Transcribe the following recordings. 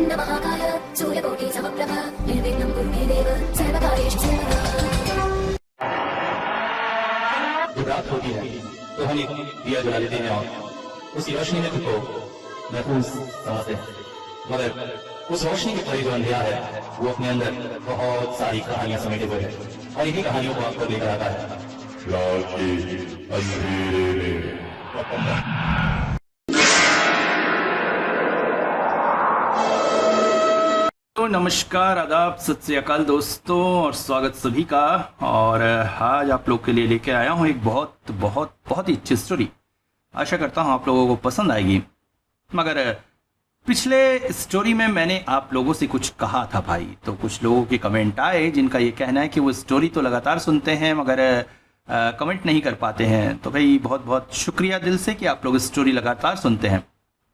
वक्रतुण्ड महाकाय सूर्यकोटि समप्रभ निर्विघ्नं कुरु मे देव सर्वकार्येषु सर्वदा। जब रात होती है तो हम एक दिया जला लेते हैं और उसी रोशनी में खुद को महफूज समझते हैं, मगर उस रोशनी के परे जो अंधेरा है वो अपने अंदर बहुत सारी कहानियां समेटे हुए है और इन्हीं कहानियों को आपको लेकर आता है रात के अंधेरे में। तो नमस्कार, आदाब, सत श्री अकाल दोस्तों, और स्वागत सभी का। और आज आप लोग के लिए लेके आया हूँ एक बहुत बहुत बहुत ही अच्छी स्टोरी। आशा करता हूँ आप लोगों को पसंद आएगी। मगर पिछले स्टोरी में मैंने आप लोगों से कुछ कहा था भाई, तो कुछ लोगों के कमेंट आए जिनका ये कहना है कि वो स्टोरी तो लगातार सुनते हैं मगर कमेंट नहीं कर पाते हैं। तो भाई बहुत बहुत शुक्रिया दिल से कि आप लोग स्टोरी लगातार सुनते हैं।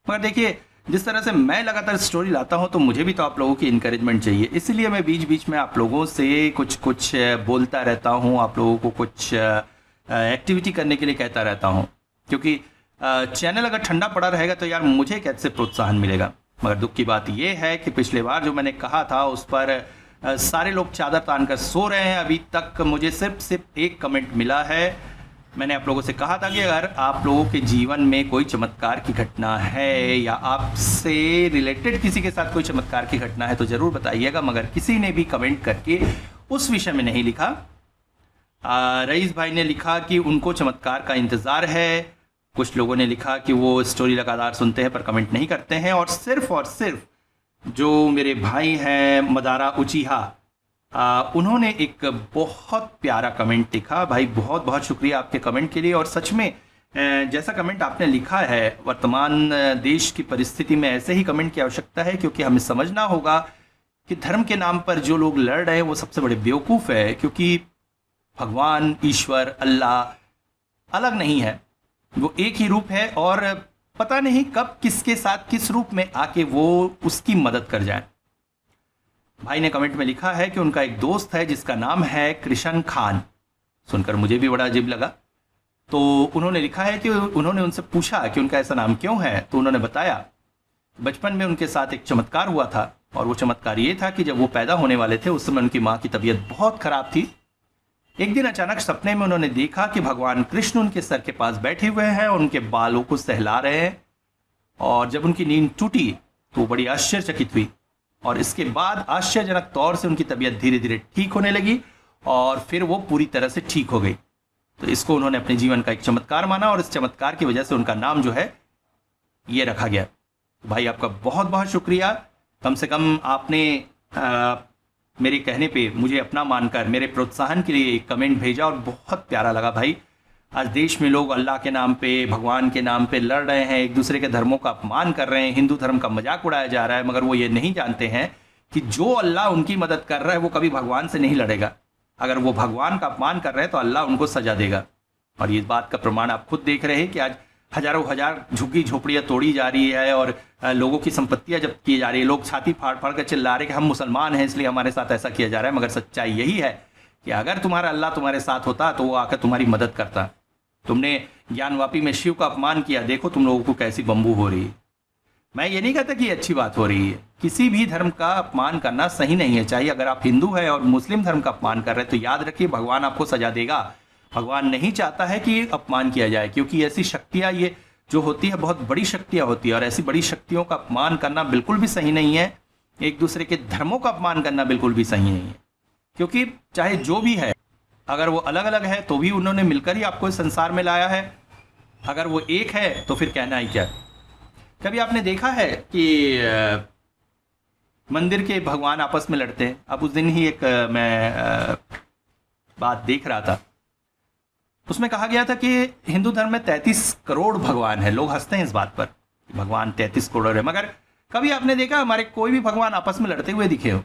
मगर देखिए, जिस तरह से मैं लगातार स्टोरी लाता हूं तो मुझे भी तो आप लोगों की इनकरेजमेंट चाहिए, इसलिए मैं बीच बीच में आप लोगों से कुछ कुछ बोलता रहता हूं, आप लोगों को कुछ एक्टिविटी करने के लिए कहता रहता हूं, क्योंकि चैनल अगर ठंडा पड़ा रहेगा तो यार मुझे कैसे प्रोत्साहन मिलेगा। मगर दुख की बात यह है कि पिछले बार जो मैंने कहा था उस पर सारे लोग चादर तान कर सो रहे हैं। अभी तक मुझे सिर्फ एक कमेंट मिला है। मैंने आप लोगों से कहा था कि अगर आप लोगों के जीवन में कोई चमत्कार की घटना है या आपसे रिलेटेड किसी के साथ कोई चमत्कार की घटना है तो ज़रूर बताइएगा, मगर किसी ने भी कमेंट करके उस विषय में नहीं लिखा। रईस भाई ने लिखा कि उनको चमत्कार का इंतज़ार है, कुछ लोगों ने लिखा कि वो स्टोरी लगातार सुनते हैं पर कमेंट नहीं करते हैं, और सिर्फ जो मेरे भाई हैं मदारा उचीहा, उन्होंने एक बहुत प्यारा कमेंट लिखा। भाई बहुत बहुत शुक्रिया आपके कमेंट के लिए। और सच में जैसा कमेंट आपने लिखा है, वर्तमान देश की परिस्थिति में ऐसे ही कमेंट की आवश्यकता है, क्योंकि हमें समझना होगा कि धर्म के नाम पर जो लोग लड़ रहे हैं वो सबसे बड़े बेवकूफ़ है, क्योंकि भगवान, ईश्वर, अल्लाह अलग नहीं है, वो एक ही रूप है और पता नहीं कब किसके साथ किस रूप में आके वो उसकी मदद कर जाए। भाई ने कमेंट में लिखा है कि उनका एक दोस्त है जिसका नाम है कृष्ण खान। सुनकर मुझे भी बड़ा अजीब लगा। तो उन्होंने लिखा है कि उन्होंने उनसे पूछा कि उनका ऐसा नाम क्यों है, तो उन्होंने बताया बचपन में उनके साथ एक चमत्कार हुआ था, और वो चमत्कार ये था कि जब वो पैदा होने वाले थे उस समय उनकी माँ की तबीयत बहुत खराब थी। एक दिन अचानक सपने में उन्होंने देखा कि भगवान कृष्ण उनके सर के पास बैठे हुए हैं और उनके बालों को सहला रहे हैं। और जब उनकी नींद टूटी तो वो बड़ी आश्चर्यचकित हुई, और इसके बाद आश्चर्यजनक तौर से उनकी तबीयत धीरे धीरे ठीक होने लगी और फिर वो पूरी तरह से ठीक हो गई। तो इसको उन्होंने अपने जीवन का एक चमत्कार माना, और इस चमत्कार की वजह से उनका नाम जो है ये रखा गया। भाई आपका बहुत बहुत शुक्रिया। कम से कम आपने मेरे कहने पे मुझे अपना मानकर मेरे प्रोत्साहन के लिए एक कमेंट भेजा, और बहुत प्यारा लगा भाई। आज देश में लोग अल्लाह के नाम पे, भगवान के नाम पे लड़ रहे हैं, एक दूसरे के धर्मों का अपमान कर रहे हैं, हिंदू धर्म का मजाक उड़ाया जा रहा है, मगर वो ये नहीं जानते हैं कि जो अल्लाह उनकी मदद कर रहा है वो कभी भगवान से नहीं लड़ेगा। अगर वो भगवान का अपमान कर रहे हैं तो अल्लाह उनको सजा देगा। और इस बात का प्रमाण आप खुद देख रहे हैं कि आज हजारों हजार झुग्गी झोपड़ियाँ तोड़ी जा रही है और लोगों की संपत्तियाँ जब्त की जा रही है। लोग छाती फाड़ फाड़ कर चिल्ला रहे हैं कि हम मुसलमान हैं इसलिए हमारे साथ ऐसा किया जा रहा है, मगर सच्चाई यही है कि अगर तुम्हारा अल्लाह तुम्हारे साथ होता तो वो आकर तुम्हारी मदद करता। तुमने ज्ञानवापी में शिव का अपमान किया, देखो तुम लोगों को कैसी बम्बू हो रही है। मैं ये नहीं कहता कि अच्छी बात हो रही है, किसी भी धर्म का अपमान करना सही नहीं है। चाहिए अगर आप हिंदू हैं और मुस्लिम धर्म का अपमान कर रहे हैं तो याद रखिए भगवान आपको सजा देगा। भगवान नहीं चाहता है कि अपमान किया जाए, क्योंकि ऐसी शक्तियाँ ये जो होती है बहुत बड़ी शक्तियाँ होती है, और ऐसी बड़ी शक्तियों का अपमान करना बिल्कुल भी सही नहीं है। एक दूसरे के धर्मों का अपमान करना बिल्कुल भी सही नहीं है, क्योंकि चाहे जो भी है, अगर वो अलग अलग है तो भी उन्होंने मिलकर ही आपको इस संसार में लाया है। अगर वो एक है तो फिर कहना ही क्या। कभी आपने देखा है कि मंदिर के भगवान आपस में लड़ते हैं? अब उस दिन ही एक मैं बात देख रहा था, उसमें कहा गया था कि हिंदू धर्म में 33 करोड़ भगवान है। लोग हंसते हैं इस बात पर, भगवान 33 करोड़ है, मगर कभी आपने देखा हमारे कोई भी भगवान आपस में लड़ते हुए दिखे हो?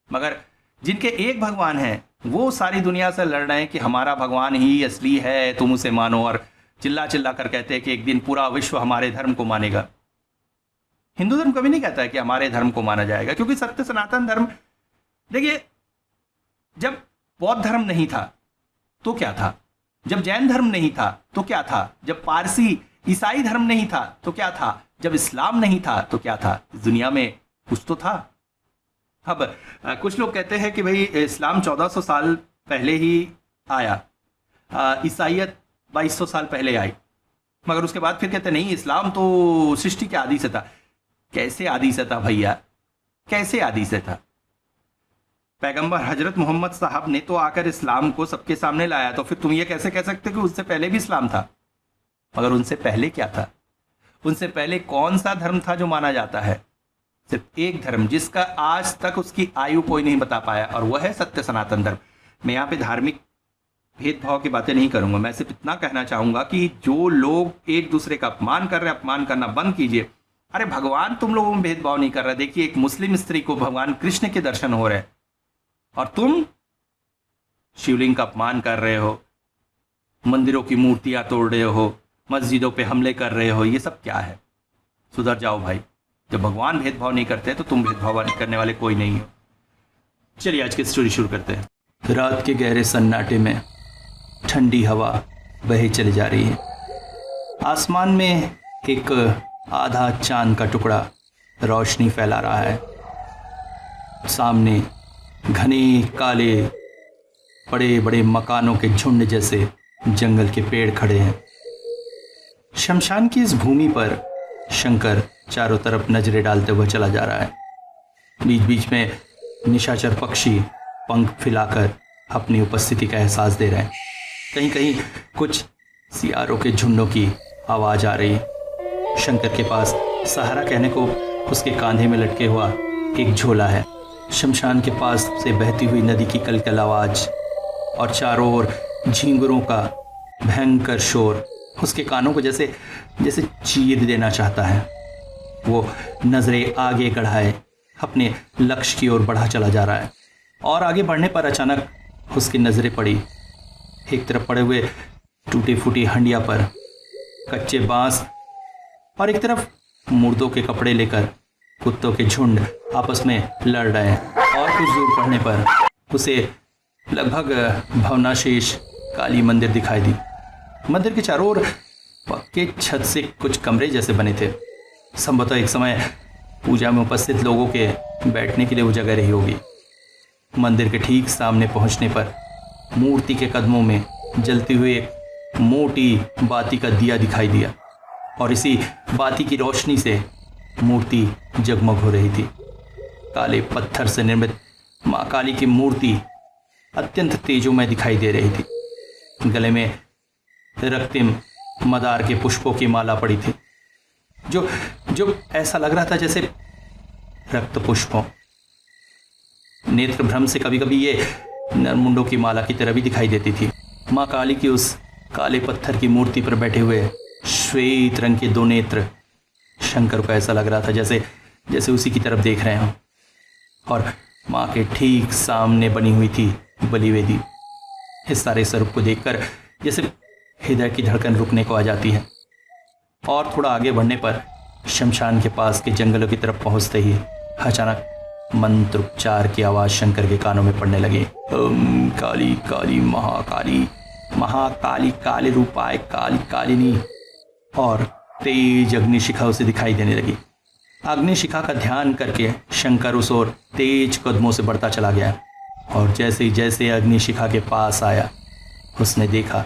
मगर जिनके एक भगवान है वो सारी दुनिया से लड़ रहे हैं कि हमारा भगवान ही असली है, तुम उसे मानो, और चिल्ला चिल्ला कर कहते हैं कि एक दिन पूरा विश्व हमारे धर्म को मानेगा। हिंदू धर्म कभी नहीं कहता है कि हमारे धर्म को माना जाएगा, क्योंकि सत्य सनातन धर्म, देखिए जब बौद्ध धर्म नहीं था तो क्या था, जब जैन धर्म नहीं था तो क्या था, जब पारसी ईसाई धर्म नहीं था तो क्या था, जब इस्लाम नहीं था तो क्या था? दुनिया में कुछ तो था। अब कुछ लोग कहते हैं कि भाई इस्लाम 1400 साल पहले ही आया, ईसाइयत 2200 साल पहले आई, मगर उसके बाद फिर कहते नहीं, इस्लाम तो सृष्टि के आदि से था। कैसे आदि से था भैया? कैसे आदि से था? पैगंबर हजरत मोहम्मद साहब ने तो आकर इस्लाम को सबके सामने लाया, तो फिर तुम ये कैसे कह सकते कि उससे पहले भी इस्लाम था? मगर उनसे पहले क्या था? उनसे पहले कौन सा धर्म था जो माना जाता है? सिर्फ एक धर्म, जिसका आज तक उसकी आयु कोई नहीं बता पाया, और वह है सत्य सनातन धर्म। मैं यहाँ पे धार्मिक भेदभाव की बातें नहीं करूंगा। मैं सिर्फ इतना कहना चाहूंगा कि जो लोग एक दूसरे का अपमान कर रहे हैं, अपमान करना बंद कीजिए। अरे भगवान तुम लोगों में भेदभाव नहीं कर रहा। देखिए, एक मुस्लिम स्त्री को भगवान कृष्ण के दर्शन हो रहे हैं और तुम शिवलिंग का अपमान कर रहे हो, मंदिरों की मूर्तियां तोड़ रहे हो, मस्जिदों पे हमले कर रहे हो। ये सब क्या है? सुधर जाओ भाई। जब भगवान भेदभाव नहीं करते तो तुम भेदभाव करने वाले कोई नहीं हो। चलिए आज की स्टोरी शुरू करते हैं। रात के गहरे सन्नाटे में ठंडी हवा बहे चली जा रही है। आसमान में एक आधा चांद का टुकड़ा रोशनी फैला रहा है। सामने घने काले बड़े बड़े मकानों के झुंड जैसे जंगल के पेड़ खड़े हैं। शमशान की इस भूमि पर शंकर चारों तरफ नजरें डालते हुए चला जा रहा है। बीच बीच में निशाचर पक्षी पंख फैलाकर अपनी उपस्थिति का एहसास दे रहे हैं। कहीं कहीं कुछ सियारों के झुंडों की आवाज आ रही है। शंकर के पास सहारा कहने को उसके कांधे में लटके हुआ एक झोला है। शमशान के पास से बहती हुई नदी की कलकल आवाज और चारों ओर झींगुरों का भयंकर शोर उसके कानों को जैसे जैसे चीर देना चाहता है। वो नजरें आगे बढ़ाए अपने लक्ष्य की ओर बढ़ा चला जा रहा है, और आगे बढ़ने पर अचानक उसकी नजरें पड़ी एक तरफ पड़े हुए टूटी फूटी हंडिया पर कच्चे बांस, और एक तरफ मुर्दों के कपड़े लेकर कुत्तों के झुंड आपस में लड़ रहे हैं। और कुछ दूर पड़ने पर उसे लगभग भवनाशेष काली मंदिर दिखाई दी। मंदिर के चारों ओर पक्के छत से कुछ कमरे जैसे बने थे। संभवतः एक समय पूजा में उपस्थित लोगों के बैठने के लिए वो जगह रही होगी। मंदिर के ठीक सामने पहुंचने पर मूर्ति के कदमों में जलती हुई एक मोटी बाती का दिया दिखाई दिया, और इसी बाती की रोशनी से मूर्ति जगमग हो रही थी। काले पत्थर से निर्मित माँ काली की मूर्ति अत्यंत तेजोमय दिखाई दे रही थी। गले में रक्तिम मदार के पुष्पों की माला पड़ी थी, जो जो ऐसा लग रहा था जैसे रक्त पुष्प हो। नेत्र भ्रम से कभी कभी ये नरमुंडों की माला की तरह भी दिखाई देती थी। माँ काली की उस काले पत्थर की मूर्ति पर बैठे हुए श्वेत रंग के दो नेत्र शंकर को ऐसा लग रहा था जैसे जैसे उसी की तरफ देख रहे हों। और माँ के ठीक सामने बनी हुई थी बलिवेदी। इस सारे स्वरूप को देखकर जैसे हृदय की धड़कन रुकने को आ जाती है। और थोड़ा आगे बढ़ने पर शमशान के पास के जंगलों की तरफ पहुंचते ही अचानक मंत्रोच्चार की आवाज शंकर के कानों में पड़ने लगी। ओम काली काली महाकाली, महाकाली काली रूपाय काली कालिनी। और तेज अग्निशिखा उसे दिखाई देने लगी। अग्निशिखा का ध्यान करके शंकर उस ओर तेज कदमों से बढ़ता चला गया, और जैसे जैसे अग्निशिखा के पास आया उसने देखा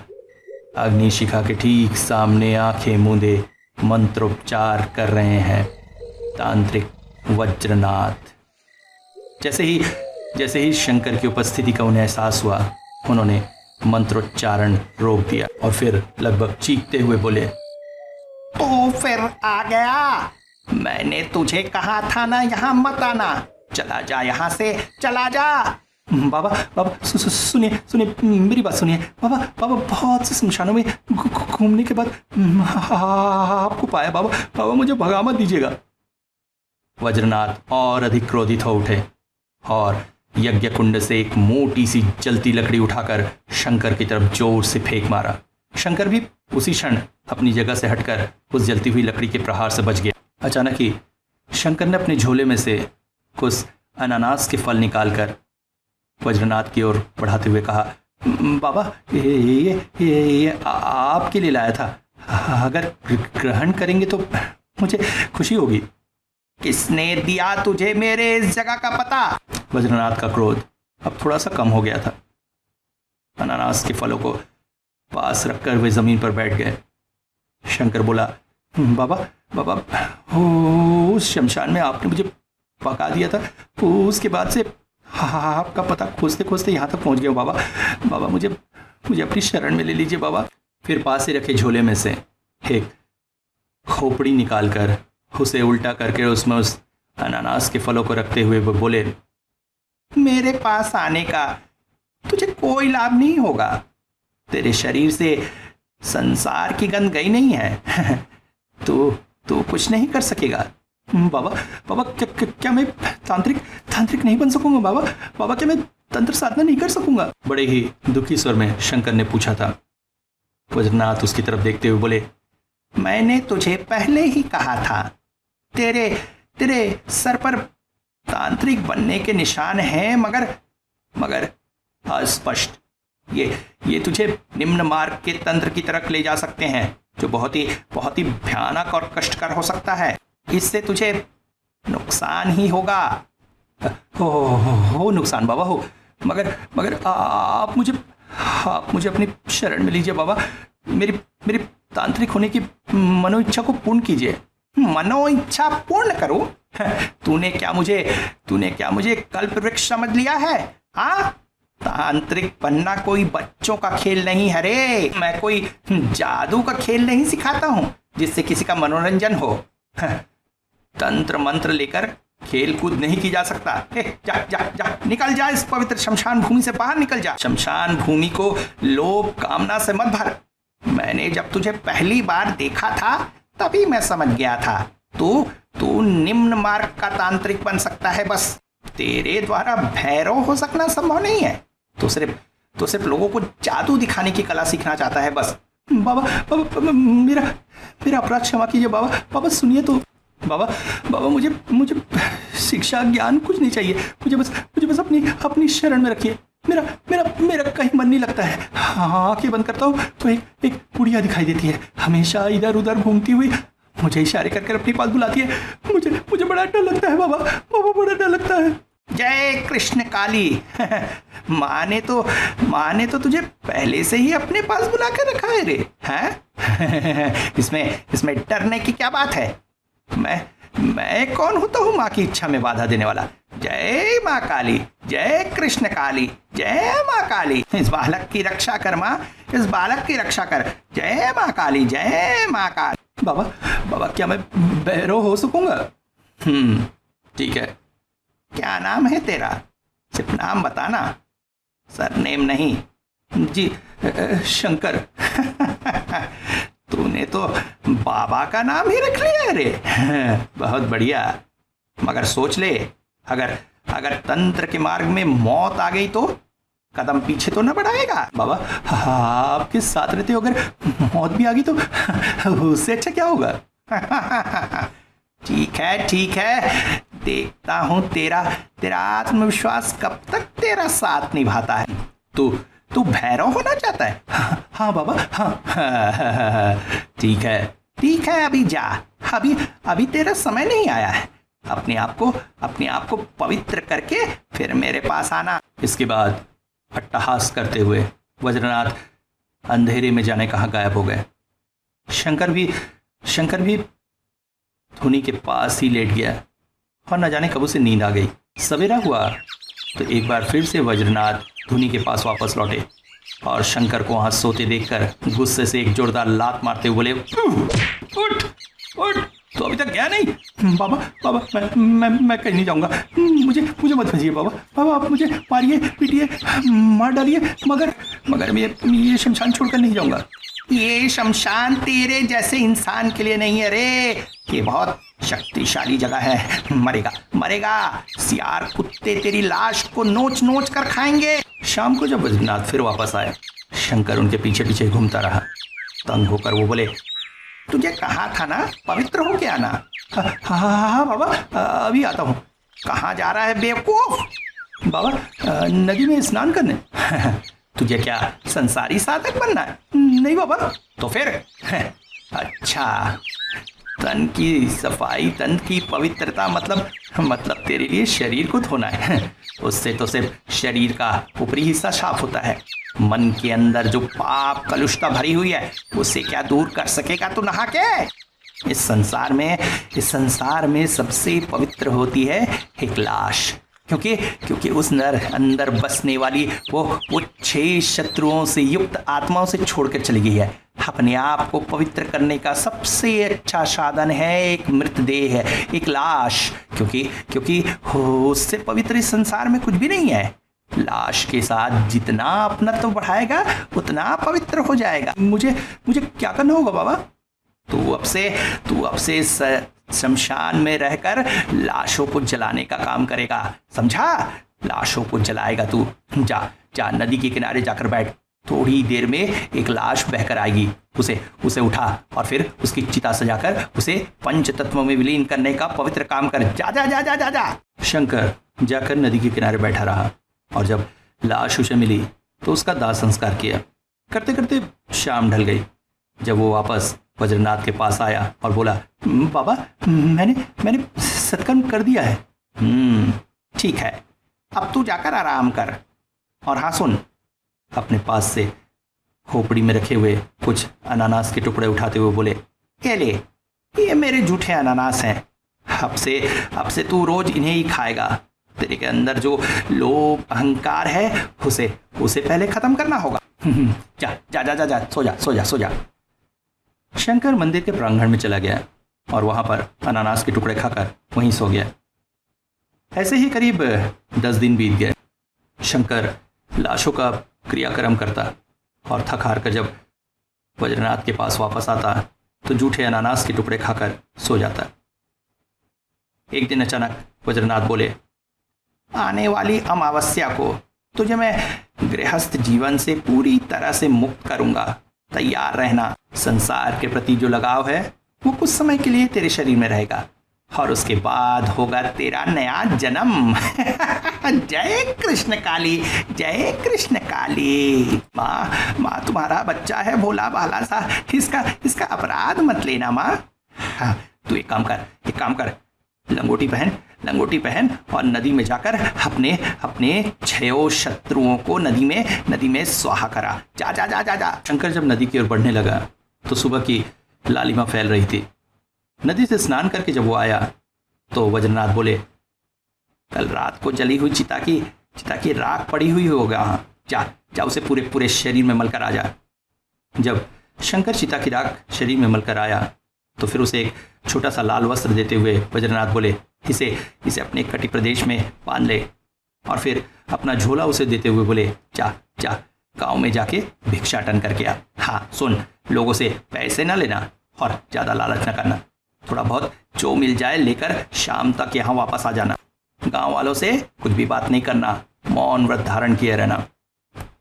अग्निशिखा के ठीक सामने आंखें मूंदे मंत्रोच्चार कर रहे हैं तांत्रिक वज्रनाथ। जैसे ही शंकर की उपस्थिति का उन्हें एहसास हुआ, उन्होंने मंत्रोच्चारण रोक दिया और फिर लगभग चीखते हुए बोले, तो फिर आ गया। मैंने तुझे कहा था ना यहाँ मत आना, चला जा यहाँ से, चला जा। बाबा बाबा सुनिए सुनिए, मेरी बात सुनिए बाबा। बाबा बहुत से शमशानों में घूमने के बाद आपको पाया बाबा। बाबा मुझे भगा मत दीजिएगा। वज्रनाथ और अधिक क्रोधित हो उठे और यज्ञ कुंड से एक मोटी सी जलती लकड़ी उठाकर शंकर की तरफ जोर से फेंक मारा। शंकर भी उसी क्षण अपनी जगह से हटकर उस जलती हुई लकड़ी के प्रहार से बच गया। अचानक ही शंकर ने अपने झोले में से कुछ अनानास के फल निकालकर वज्रनाथ की ओर बढ़ाते हुए कहा, बाबा ये आपके लिए लाया था, अगर ग्रहण करेंगे तो मुझे खुशी होगी। किसने दिया तुझे मेरे इस जगह का पता? वज्रनाथ का क्रोध अब थोड़ा सा कम हो गया था। अनानास के फलों को पास रखकर वे जमीन पर बैठ गए। शंकर बोला, बाबा बाबा, उस शमशान में आपने मुझे पका दिया था, उसके बाद से आपका पता खोजते खोजते यहाँ तक पहुँच गया बाबा। बाबा मुझे अपनी शरण में ले लीजिए बाबा। फिर पास ही रखे झोले में से एक खोपड़ी निकालकर उसे उल्टा करके उसमें उस अनानास के फलों को रखते हुए वो बोले, मेरे पास आने का तुझे कोई लाभ नहीं होगा। तेरे शरीर से संसार की गंध गई नहीं है। तू कुछ नहीं कर सकेगा। बाबा बाबा, क्या मैं तांत्रिक नहीं बन सकूंगा बाबा? बाबा क्या मैं तंत्र साधना नहीं कर सकूंगा? बड़े ही दुखी स्वर में शंकर ने पूछा था। वज्रनाथ उसकी तरफ देखते हुए बोले, मैंने तुझे पहले ही कहा था, तेरे सर पर तांत्रिक बनने के निशान हैं, मगर अस्पष्ट। ये तुझे निम्न मार्ग के तंत्र की तरफ ले जा सकते हैं, जो बहुत ही भयानक और कष्टकर हो सकता है। इससे तुझे नुकसान ही होगा। हो नुकसान बाबा हो, मगर आप मुझे अपनी शरण में लीजिए बाबा। मेरी तांत्रिक होने की मनोइच्छा को पूर्ण कीजिए। मनोइच्छा पूर्ण करूं? तूने क्या मुझे कल्प वृक्ष समझ लिया है? हाँ, तांत्रिक बनना कोई बच्चों का खेल नहीं है रे। मैं कोई जादू का खेल नहीं सिखाता हूं जिससे किसी का मनोरंजन हो। तंत्र मंत्र लेकर खेल कूद नहीं की जा सकता। जा निकल जा, इस पवित्र शमशान भूमि से बाहर निकल जा। शमशान भूमि को लोभ कामना से मत भर। मैंने जब तुझे पहली बार देखा था तभी मैं समझ गया था तू निम्न मार्ग का तांत्रिक बन सकता है। बस तेरे द्वारा भैरव हो सकना संभव नहीं है। तो सिर्फ लोगों को जादू दिखाने की कला सीखना चाहता है बस। बाबा मेरा अपराध क्षमा कीजिए बाबा। बाबा सुनिए तो। बाबा मुझे शिक्षा ज्ञान कुछ नहीं चाहिए। मुझे बस अपनी शरण में रखिए। मेरा कहीं मन नहीं लगता है। आंखें बंद करता हूँ तो एक बुढ़िया दिखाई देती है, हमेशा इधर उधर घूमती हुई मुझे इशारे कर अपने पास बुलाती है। मुझे बड़ा डर लगता है बाबा बड़ा डर लगता है। जय कृष्ण काली। माने तो तुझे पहले से ही अपने पास बुला कर रखा है रे। हैं? इसमें डरने की क्या बात है? मैं कौन होता हूँ माँ की इच्छा में बाधा देने वाला? जय माँ काली, जय कृष्ण काली, जय माँ काली। इस बालक की रक्षा कर माँ, इस बालक की रक्षा कर। जय माँ काली, जय माँ काली। बाबा क्या मैं भैरव हो सकूंगा? ठीक है। क्या नाम है तेरा? सिर्फ नाम बताना, सरनेम नहीं। जी शंकर। तूने तो बाबा का नाम ही रख लिया रे। बहुत बढ़िया। मगर सोच ले, अगर तंत्र के मार्ग में मौत आ गई तो कदम पीछे तो न बढ़ाएगा। बाबा आपके साथ रहते हो, अगर मौत भी आ गई तो उससे अच्छा क्या होगा? ठीक है, देखता हूं तेरा आत्मविश्वास कब तक तेरा साथ निभाता है। तू भैरव होना चाहता है? हाँ बाबा हाँ। ठीक है, अभी जा। अभी तेरा समय नहीं आया है। अपने आप को पवित्र करके फिर मेरे पास आना। इसके बाद अट्टहास करते हुए वज्रनाथ अंधेरे में जाने कहाँ गायब हो गए। शंकर भी धुनी के पास ही लेट गया और न जाने कब उसे नींद आ गई। सवेरा हुआ तो एक बार फिर से वज्रनाथ धुनी के पास वापस लौटे और शंकर को वहां सोते देखकर गुस्से से एक जोरदार लात मारते हुए बोले, उठ तो अभी तक गया नहीं? बाबा मैं कहीं नहीं जाऊंगा। मुझे मत भेजिए बाबा आप मुझे मारिए पीटिए मार डालिए, मगर मैं ये शमशान छोड़कर नहीं जाऊंगा। ये शमशान तेरे जैसे इंसान के लिए नहीं है रे। ये बहुत शक्तिशाली जगह है। मरेगा। सियार कुत्ते तेरी लाश को नोच कर खाएंगे। शाम को जब वज्रनाथ फिर वापस आए, शंकर उनके पीछे घूमता रहा। तंग होकर वो बोले, तुझे कहा था ना पवित्र हो के आना? हाँ बाबा अभी आता हूँ। कहाँ जा रहा है बेवकूफ? बाबा नदी में स्नान करने। तुझे क्या संसारी साधक बनना है? नहीं बाबा। तो फिर अच्छा तन की सफाई, तन की पवित्रता मतलब तेरे लिए शरीर को धोना है। उससे तो सिर्फ शरीर का ऊपरी हिस्सा साफ होता है, मन के अंदर जो पाप कलुषता भरी हुई है उसे क्या दूर कर सकेगा तू नहा के? इस संसार में सबसे पवित्र होती है एक लाश, क्योंकि उस नर अंदर बसने वाली वो 6 शत्रुओं से युक्त आत्माओं से छोड़कर चली गई है। अपने आप को पवित्र करने का सबसे अच्छा साधन है एक मृतदेह है, एक लाश, क्योंकि उससे पवित्र इस संसार में कुछ भी नहीं है। लाश के साथ जितना अपनत्व बढ़ाएगा उतना पवित्र हो जाएगा। मुझे क्या करना होगा बाबा? तू अब से शमशान में रहकर लाशों को जलाने का काम करेगा, समझा? लाशों को जलाएगा तू। जा नदी के किनारे जाकर बैठ, थोड़ी देर में एक लाश बहकर आएगी, उसे उठा और फिर उसकी चिता सजाकर उसे पंच तत्वों में विलीन करने का पवित्र काम कर। जा। शंकर जाकर नदी के किनारे बैठा रहा और जब लाश उसे मिली तो उसका दाह संस्कार किया। करते करते शाम ढल गई। जब वो वापस वज्रनाथ के पास आया और बोला, बाबा मैंने सत्कर्म कर दिया है। ठीक है, अब तू जाकर आराम कर। और हाँ सुन, अपने पास से खोपड़ी में रखे हुए कुछ अनानास के टुकड़े उठाते हुए बोले, ये मेरे जूठे अनानास हैं। अब से तू रोज इन्हें ही खाएगा। तेरे के अंदर जो लोभ अहंकार है उसे पहले खत्म करना होगा। जा सो जा। शंकर मंदिर के प्रांगण में चला गया और वहां पर अनानास के टुकड़े खाकर वहीं सो गया। ऐसे ही करीब 10 दिन बीत गए। शंकर लाशों का क्रियाक्रम करता और थक हार कर जब वज्रनाथ के पास वापस आता तो जूठे अनानास के टुकड़े खाकर सो जाता। एक दिन अचानक वज्रनाथ बोले, आने वाली अमावस्या को तुझे मैं गृहस्थ जीवन से पूरी तरह से मुक्त करूंगा। तैयार रहना। संसार के प्रति जो लगाव है वो कुछ समय के लिए तेरे शरीर में रहेगा और उसके बाद होगा तेरा नया जन्म। जय कृष्ण काली, जय कृष्ण काली। माँ तुम्हारा बच्चा है भोला भाला सा, इसका अपराध मत लेना माँ। हाँ, तू एक काम कर, लंगोटी पहन और नदी में जाकर अपने 6 शत्रुओं को नदी में स्वाहा करा। जा। शंकर जब नदी की ओर बढ़ने लगा तो सुबह की लालिमा फैल रही थी। नदी से स्नान करके जब वो आया तो वज्रनाथ बोले, कल रात को जली हुई चिता की राख पड़ी हुई होगा। जा उसे पूरे शरीर में मलकर आ जा। जब शंकर चिता की राख शरीर में मलकर आया तो फिर उसे एक छोटा सा लाल वस्त्र देते हुए वज्रनाथ बोले, इसे अपने कटी प्रदेश में बांध ले। और फिर अपना झोला उसे देते हुए बोले, जा गांव में जाके भिक्षाटन करके आ। हाँ सुन, लोगों से पैसे ना लेना और ज्यादा लालच ना करना। थोड़ा बहुत जो मिल जाए लेकर शाम तक यहाँ वापस आ जाना। गांव वालों से कुछ भी बात नहीं करना, मौन व्रत धारण किए रहना।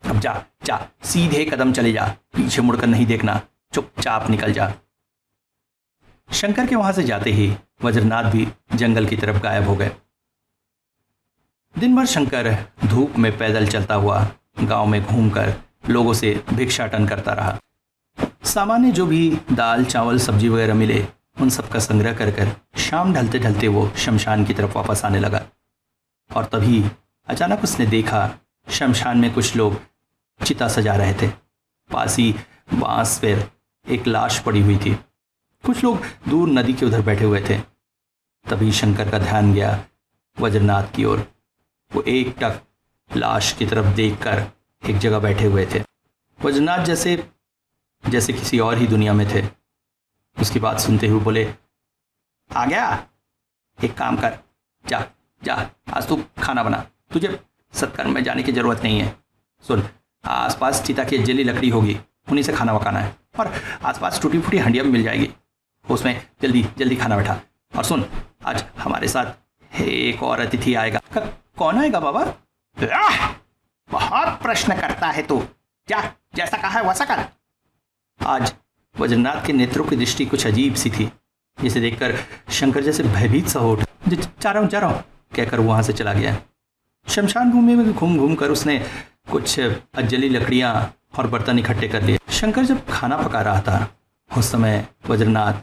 अब जा सीधे कदम चले जा, पीछे मुड़कर नहीं देखना, चुपचाप निकल जा। शंकर के वहां से जाते ही वज्रनाथ भी जंगल की तरफ गायब हो गए। दिन भर शंकर धूप में पैदल चलता हुआ गांव में घूमकर लोगों से भिक्षाटन करता रहा। सामान्य जो भी दाल चावल सब्जी वगैरह मिले उन सब का संग्रह कर शाम ढलते ढलते वो शमशान की तरफ वापस आने लगा। और तभी अचानक उसने देखा शमशान में कुछ लोग चिता सजा रहे थे। पास ही बांस पर एक लाश पड़ी हुई थी। कुछ लोग दूर नदी के उधर बैठे हुए थे। तभी शंकर का ध्यान गया वज्रनाथ की ओर। वो एकटक लाश की तरफ देखकर एक जगह बैठे हुए थे। वज्रनाथ जैसे किसी और ही दुनिया में थे। उसकी बात सुनते हुए बोले, आ गया? एक काम कर, जा आज तू खाना बना, तुझे सत्कर्म में जाने की जरूरत नहीं है। सुन, आसपास चिता की जली लकड़ी होगी, उन्हीं से खाना पकाना है। और आसपास टूटी फूटी हंडिया भी मिल जाएगी, उसमें जल्दी खाना बैठा। और सुन, आज हमारे साथ एक और अतिथि आएगा। कौन आएगा बाबा? बहुत प्रश्न करता है तू, जा जैसा कहा है वैसा कर। आज वज्रनाथ के नेत्रों की दृष्टि कुछ अजीब सी थी, जिसे देखकर शंकर जैसे भयभीत सा हो उठा। जा रहा हूं कहकर वहां से चला गया। शमशान भूमि में घूम कर उसने कुछ जली लकड़ियां और बर्तन इकट्ठे कर लिए। शंकर जब खाना पका रहा था उस समय वज्रनाथ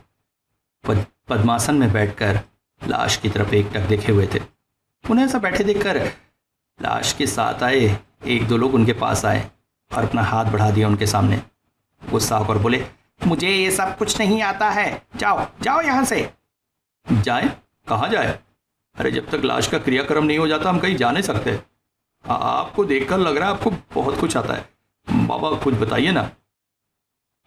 पद्मासन में बैठकर लाश की तरफ एकटक देखे हुए थे। उन्हें ऐसा बैठे देखकर लाश के साथ आए एक दो लोग उनके पास आए और अपना हाथ बढ़ा दिया उनके सामने। गुस्सा होकर बोले, मुझे ये सब कुछ नहीं आता है, जाओ जाओ यहाँ से। जाए? कहाँ जाए? अरे जब तक लाश का क्रियाक्रम नहीं हो जाता हम कहीं जा नहीं सकते। आपको देखकर लग रहा है आपको बहुत कुछ आता है। बाबा कुछ बताइए ना।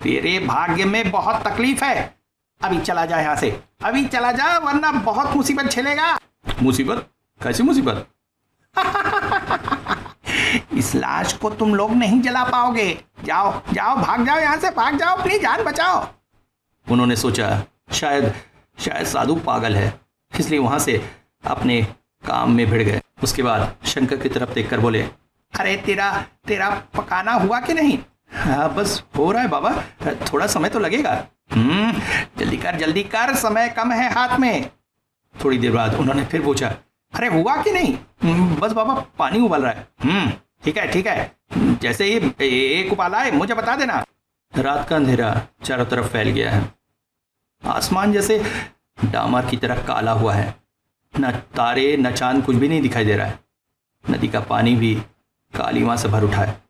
तेरे भाग्य में बहुत तकलीफ है, अभी चला जा यहाँ से, अभी चला जा वरना बहुत मुसीबत झेलेगा। मुसीबत? कैसी मुसीबत? इस लाश को तुम लोग नहीं जला पाओगे, जाओ जाओ भाग जाओ यहाँ से, भाग जाओ, अपनी जान बचाओ। उन्होंने सोचा शायद साधु पागल है, इसलिए वहां से अपने काम में भिड़ गए। उसके बाद शंकर की तरफ देखकर बोले, अरे तेरा पकाना हुआ कि नहीं? हाँ बस हो रहा है बाबा, थोड़ा समय तो लगेगा। जल्दी कर, समय कम है हाथ में। थोड़ी देर बाद उन्होंने फिर पूछा, अरे हुआ कि नहीं? बस बाबा पानी उबल रहा है। ठीक है, जैसे ही एक उबाल आए मुझे बता देना। रात का अंधेरा चारों तरफ फैल गया है। आसमान जैसे डामर की तरह काला हुआ है, न तारे न चांद, कुछ भी नहीं दिखाई दे रहा है। नदी का पानी भी कालीमा से भर उठा है।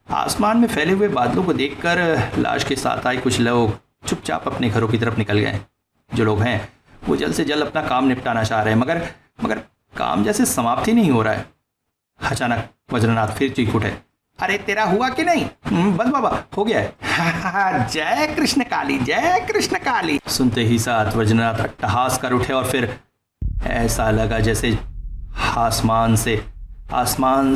आसमान में फैले हुए बादलों को देखकर लाश के साथ आए कुछ लोग चुपचाप अपने घरों की तरफ निकल गए। जो लोग हैं वो जल्द से जल्द अपना काम निपटाना चाह रहे हैं, मगर काम जैसे समाप्त ही नहीं हो रहा है। अचानक वज्रनाथ फिर चीख उठे, अरे तेरा हुआ कि नहीं? बस बाबा हो गया है। जय कृष्ण काली, जय कृष्ण काली। सुनते ही साथ वज्रनाथ अट्टहास कर उठे और फिर ऐसा लगा जैसे आसमान